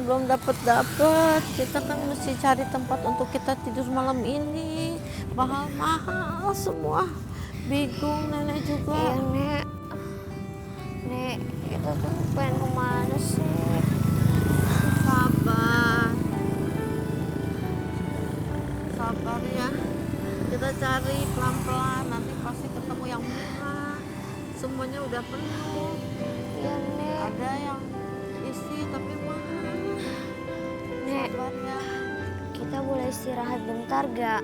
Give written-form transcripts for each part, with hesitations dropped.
belum dapat. Kita kan mesti cari tempat untuk kita tidur malam ini. Mahal-mahal semua. Bingung nenek juga. Iya, Nek. Nek, kita tuh pengen kemana sih? Sabar. Sabar ya. Kita cari pelan-pelan. Nanti pasti ketemu yang murah. Semuanya udah penuh. Iya, Nek. Ada yang isi tapi mahal. Nek, Sabar ya. kita boleh istirahat bentar gak?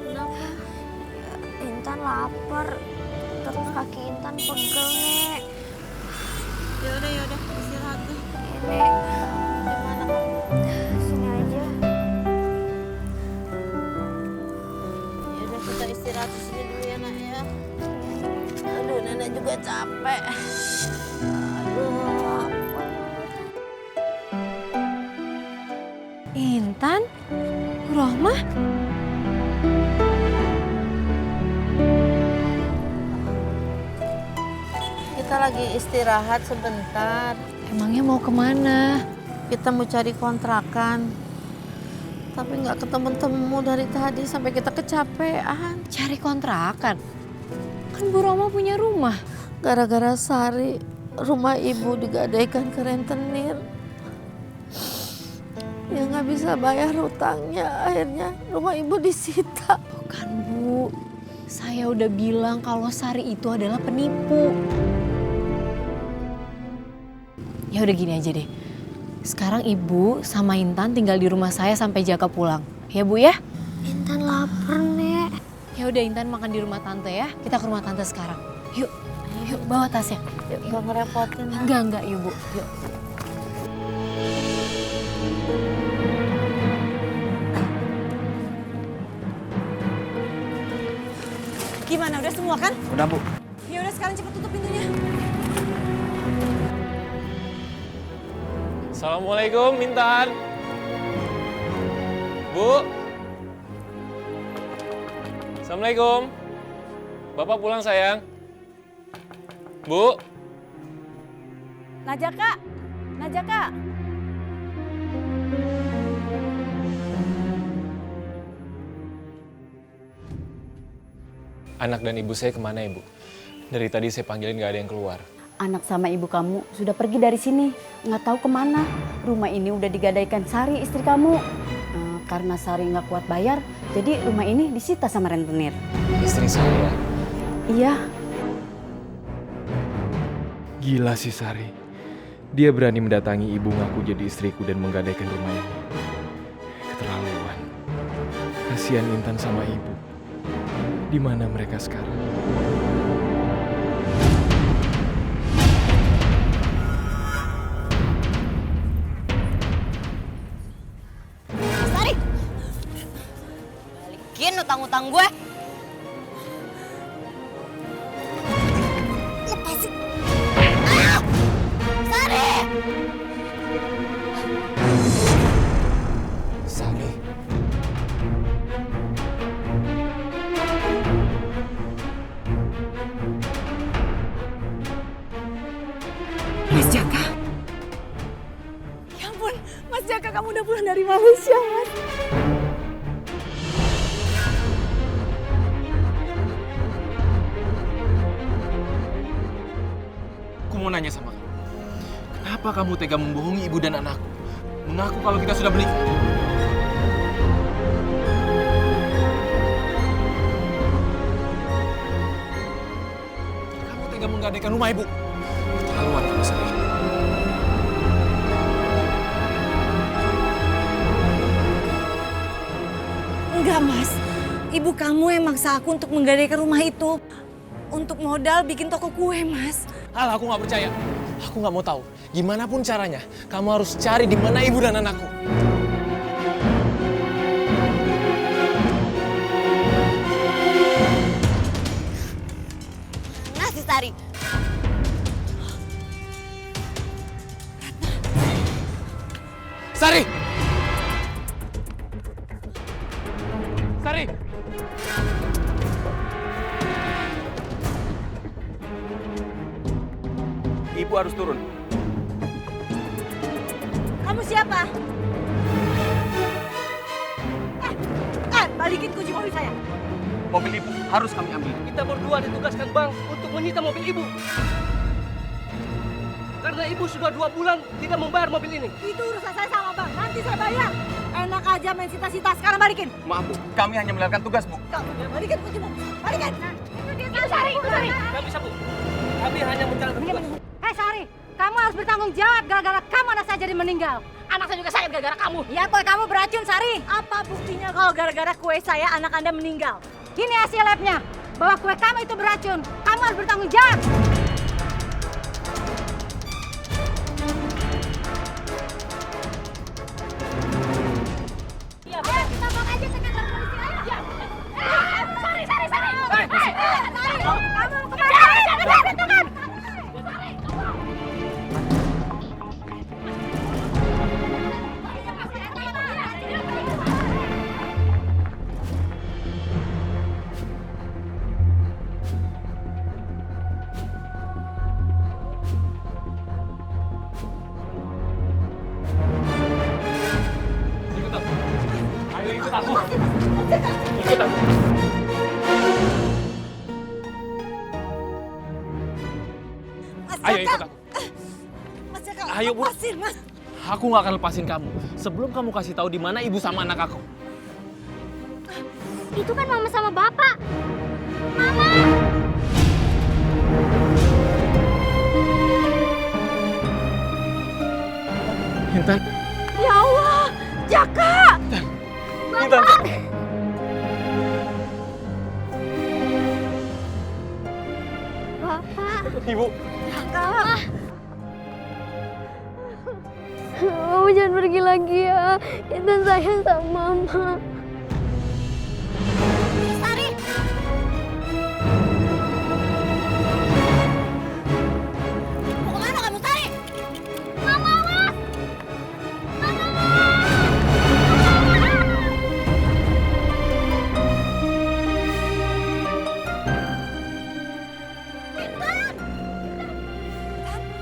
Kenapa? Intan lapar. Terus kaki Intan pegel, Nek. Yaudah, istirahat deh. Nek, Gimana kamu? sini aja. Yaudah, kita istirahat di sini dulu ya, Nak ya. Aduh, nenek juga capek. Aduh. Intan? Rohmah? Kita lagi istirahat sebentar. Emangnya mau kemana? Kita mau cari kontrakan. Tapi nggak ketemu dari tadi sampai kita kecapean. Cari kontrakan? Kan Bu Rohmah punya rumah. Gara-gara Sari, rumah ibu digadaikan ke rentenir. Ya nggak bisa bayar hutangnya, akhirnya rumah ibu disita. Kan Bu, saya udah bilang kalau Sari itu adalah penipu. Ya udah gini aja deh. Sekarang Ibu sama Intan tinggal di rumah saya sampai Jaka pulang. Ya Bu ya? Intan lapar, Nek. Ya udah Intan makan di rumah tante ya. Kita ke rumah tante sekarang. Yuk, yuk bawa tasnya. Yuk, nggak ngerepotin. Enggak yuk Bu. Yuk. Gimana, udah semua kan? Udah, Bu. Ya udah sekarang cepet tutup pintunya. Assalamualaikum, Intan. Bu. Assalamualaikum. Bapak pulang, sayang. Bu. Najaka. Anak dan ibu saya kemana, Ibu? Dari tadi saya panggilin gak ada yang keluar. Anak sama ibu kamu sudah pergi dari sini, nggak tahu kemana. Rumah ini udah digadaikan Sari, istri kamu. Karena Sari nggak kuat bayar, jadi rumah ini disita sama rentenir. Istri saya. Iya, Gila sih Sari. Dia berani mendatangi ibu ngaku jadi istriku dan menggadaikan rumah ini. Keterlaluan. Kasihan Intan sama ibu. Di mana mereka sekarang? Sari. Balikin utang-utang gue. Lepasin. Ah! Sari. Sari. Mas Jaka. Ya ampun, Mas Jaka kamu udah pulang dari Malaysia, Mas. Aku mau nanya sama kamu. Kenapa kamu tega membohongi ibu dan anakku? Mengaku kalau kita sudah menikah. Kamu tega menggadaikan rumah ibu. Keterlaluan kamu Sari. Enggak, Mas. Ibu kamu yang maksa aku untuk menggadaikan rumah itu. Untuk modal bikin toko kue, Mas. Hal, aku gak percaya. Aku gak mau tahu. Gimana pun caranya, kamu harus cari di mana ibu dan anakku. Nah, si Sari. Sari! Sari! Ibu harus turun. Kamu siapa? Balikin kunci mobil saya. Mobil ibu harus kami ambil. Kita berdua ditugaskan bang untuk menyita mobil ibu. Karena ibu sudah 2 bulan tidak membayar mobil ini. Itu urusan saya sama bang. Nanti saya bayar. Enak aja main sita-sita. Sekarang balikin. Maaf bu, kami hanya menjalankan tugas bu. Balikin kunci mobil. Balikin. Itu Sari. Kami bisa bu. Kami hanya menjalankan tugas. Hei Sari, kamu harus bertanggung jawab gara-gara kamu anak saya jadi meninggal. Anak saya juga sakit gara-gara kamu. Ya kue kamu beracun Sari. Apa buktinya kalau gara-gara kue saya anak Anda meninggal? Ini hasil labnya. Bahwa kue kamu itu beracun. Kamu harus bertanggung jawab. Kita bawa aja ke kantor polisi. Ayo. Sari. Kamu kemana? Ayo ikut aku. Ayo ikut aku. Ayo bu. Aku nggak akan lepasin kamu sebelum kamu kasih tahu di mana ibu sama anak aku. Itu kan mama sama bapak. Mama. Intan. Ya Allah, Jaka! Intan. Bapak. Ibu. Kamu jangan pergi lagi ya. Intan sayang sama mama. Sari. Mau kemana kamu Sari? Mama, Mas.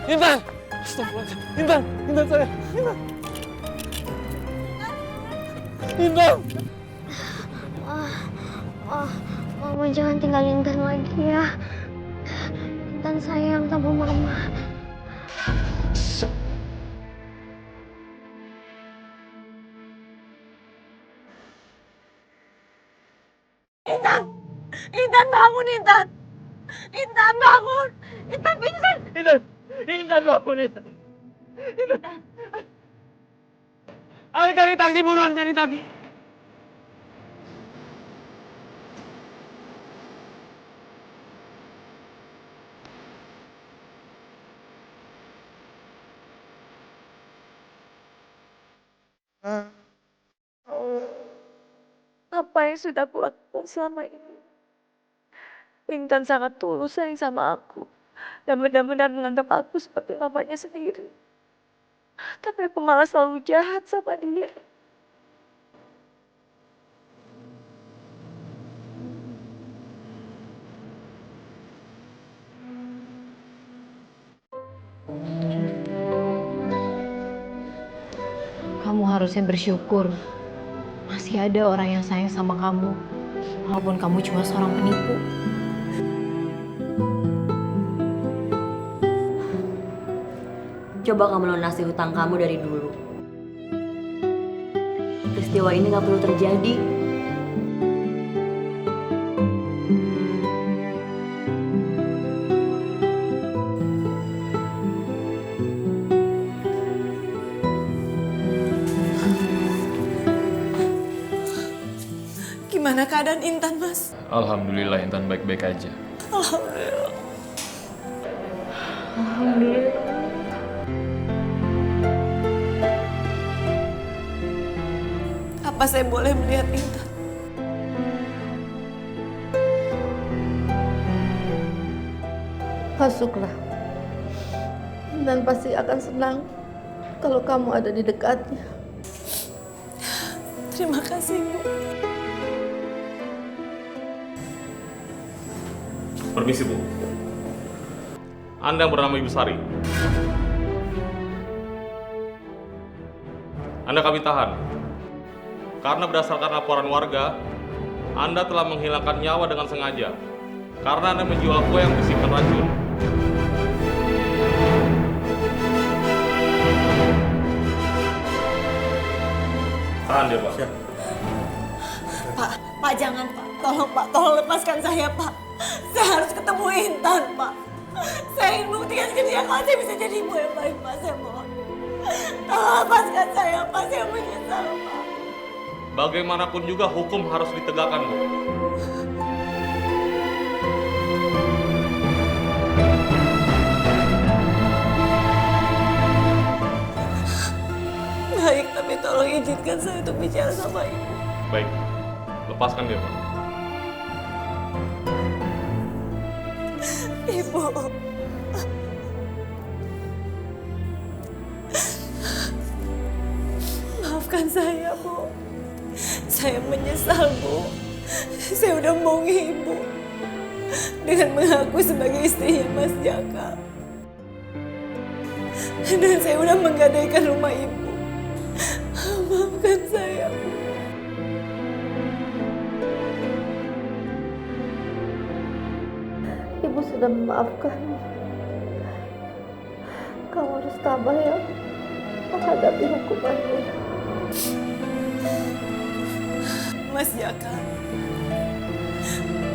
Intan. Astagfirullahaladzim. Intan saya. Intan. Mama jangan tinggalin Intan lagi ya. Intan sayang sama mama. Intan bangun, Intan! Intan bangun! Intan pingsan! Intan bangun Intan. Ayo cari taksi buruan, cari taksi. Apa yang sudah aku lakukan selama ini? Intan sangat tulus sayang sama aku. Dan benar-benar menganggap aku seperti mamanya sendiri. Tapi aku malah selalu jahat sama dia. Kamu harusnya bersyukur. Masih ada orang yang sayang sama kamu. Walaupun kamu cuma seorang penipu. Coba kamu lunasi hutang kamu dari dulu. Peristiwa ini gak perlu terjadi. Gimana keadaan Intan, Mas? Alhamdulillah Intan baik-baik aja. Alhamdulillah. Apa saya boleh melihat Intan? Masuklah. Intan pasti akan senang kalau kamu ada di dekatnya. Terima kasih, Bu. Permisi, Bu. Anda bernama Ibu Sari? Anda kami tahan. Karena berdasarkan laporan warga, Anda telah menghilangkan nyawa dengan sengaja. Karena Anda menjual kue yang berisikan racun. Tahan dia, Pak. Pak jangan Pak. Tolong lepaskan saya Pak. Saya harus ketemu Intan Pak. Saya ingin buktikan ke dia kalau saya bisa jadi ibu yang baik Pak. Saya mohon. Tolong lepaskan saya Pak. Saya menyesal Pak. Bagaimanapun juga hukum harus ditegakkan, Bu. Baik, tapi tolong izinkan saya untuk bicara sama ibu. Baik, lepaskan dia, Pak. Ibu. Maafkan saya, Bu. Saya menyesal, Bu. Saya udah bohongi Ibu dengan mengaku sebagai istrinya Mas Jaka. Dan saya udah menggadaikan rumah Ibu. Maafkan saya, Bu. Ibu sudah memaafkan. Kamu harus tabah ya menghadapi hukumannya. Mas Jaka,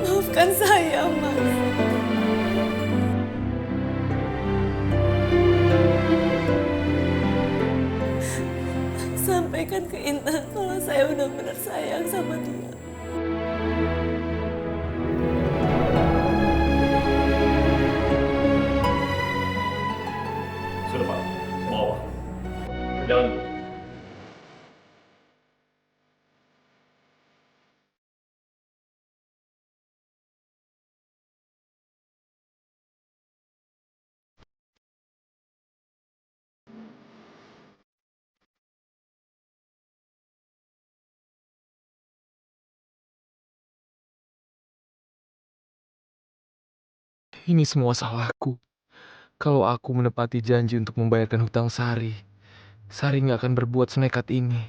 maafkan saya, Mas. Sampaikan ke Intan kalau saya benar-benar sayang sama dia. Sudah, Pak. Bawa. Jangan. Ini semua salahku. Kalau aku menepati janji untuk membayarkan hutang Sari, Sari nggak akan berbuat senekat ini.